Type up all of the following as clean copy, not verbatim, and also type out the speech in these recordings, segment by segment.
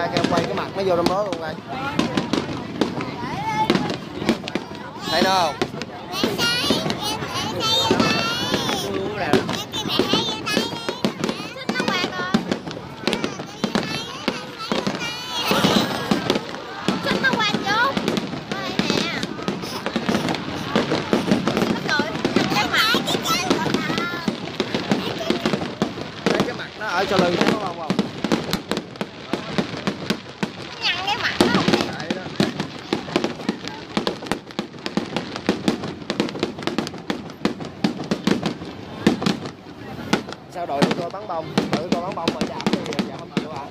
ra kêu quay cái mặt nó vô trong đó luôn coi. Thấy nó không? Nó ở sau lưng thấy nó không không? Nhăn cái mặt nó không nè. Sao đội tôi bắn bông, đội tôi bắn bông mà chạm thì giờ không chịu à.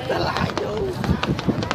Ta lại chú.